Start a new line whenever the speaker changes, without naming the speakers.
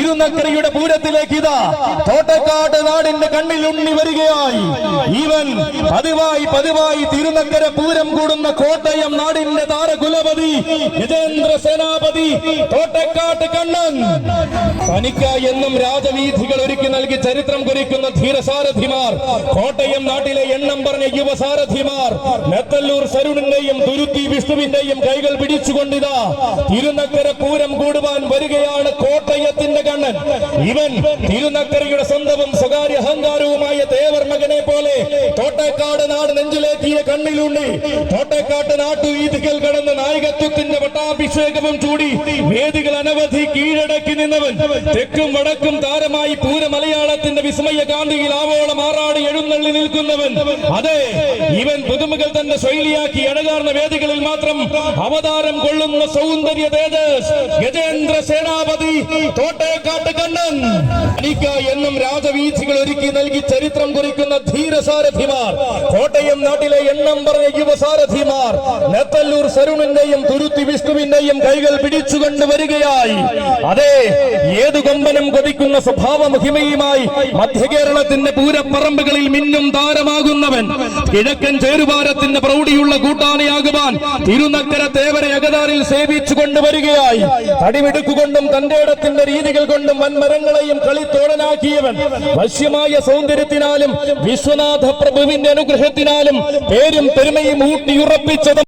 തിരുനക്കരയുടെ പൂരത്തിലേക്ക് ഇതാ തോട്ടക്കാട് നാടിന്റെ കണ്ണിൽ ഉണ്ണി വരികയായി. ഇവൻ പതിവായി തിരുനക്കര പൂരം കൂടുന്ന കോട്ടയം നാടിന്റെ താരകുലപതി ഗജേന്ദ്ര സേനാപതി തോട്ടക്കാട്ട് കണ്ണൻ. തനിക്കായി എന്നും രാജവീഥികൾ ഒരുക്കി നൽകി ചരിത്രം കുറിക്കുന്ന ധീരസാരഥിമാർ, കോട്ടയം നാട്ടിലെ എണ്ണം പറഞ്ഞ യുവസാരഥിമാർ, നെത്തല്ലൂർ സരുണിന്റെയും തുരുത്തി വിഷ്ണുവിന്റെയും കൈകൾ പിടിച്ചുകൊണ്ടിതാ തിരുനക്കര പൂരം കൂടുവാൻ വരികയാണ് കോട്ടയത്തിന്റെ കണ്ണൻ. ഇവൻ തിരുനക്കരയുടെ സ്വന്തവും സ്വകാര്യ അഹങ്കാരവുമായ തേവർ മകനെ പോലെ തോട്ടക്കാട് നാട് നെഞ്ചിലേക്കിയ കണ്ണിലുണ്ണി. തോട്ടക്കാട്ട് നാട്ടുവീഥികൾ കടന്ന് നായകത്വത്തിന്റെ പട്ടാഭിഷേകവും ചൂടി വേദികൾ അനവധി കീഴടക്കി നിന്നവൻ, തെക്കും വടക്കും താരമായി പൂര മലയാളത്തിന്റെ വിസ്മയ കാന്തിയിൽ ആവോളം ആറാടി എഴുന്നള്ളി നിൽക്കുന്നവൻ. അതെ, ഇവൻ പുതുമകൾ തന്റെ ശൈലിയാക്കി അഴകാർന്ന വേദികളിൽ മാത്രം അവതാരം കൊള്ളുന്ന സൗന്ദര്യ തേജസ് ഗജേന്ദ്ര സേനാപതി തോട്ടേക്കാട്ട് കണ്ണൻ. എന്നും രാജവീഥികൾ ഒരുക്കി നൽകി ചരിത്രം കുറിക്കുന്ന ധീരസാരഥിമാർ, കോട്ടയം നാട്ടിലെ എണ്ണം പറഞ്ഞ യുവസാരഥിമാർ, നെത്തല്ലൂർ സരുണിന്റെയും തുരുത്തി വിഷ്ണുവിന്റെയും കൈകൾ പിടിച്ചുകൊണ്ട് വരികയായി. അതെ, ഏതു കൊമ്പനും കൊതിക്കുന്ന സ്വഭാവ മഹിമയുമായി മധ്യകേരളത്തിന്റെ പൂരപ്പറമ്പുകളിൽ മിന്നും താരമാകുന്നവൻ, കിഴക്കൻ ചേരുവാരത്തിന്റെ പ്രൗഢിയുള്ള കൂട്ടാനയാകുവാൻ തിരുനക്കര തേവരെ അകതാറിൽ സേവിച്ചു കൊണ്ടുവരികയായി. തടിമിടുക്കുകൊണ്ടും തന്റെ ഇടത്തിന്റെ രീതികൾ കൊണ്ടും വൻമരങ്ങളെയും കളിത്തോടനാക്കിയവൻ, വശ്യമായ സൗന്ദര്യത്തിനാലും വിശ്വനാഥ പ്രഭുവിന്റെ അനുഗ്രഹത്തിനാലും പേരും പെരുമയും ഊട്ടിയുറപ്പിച്ചത്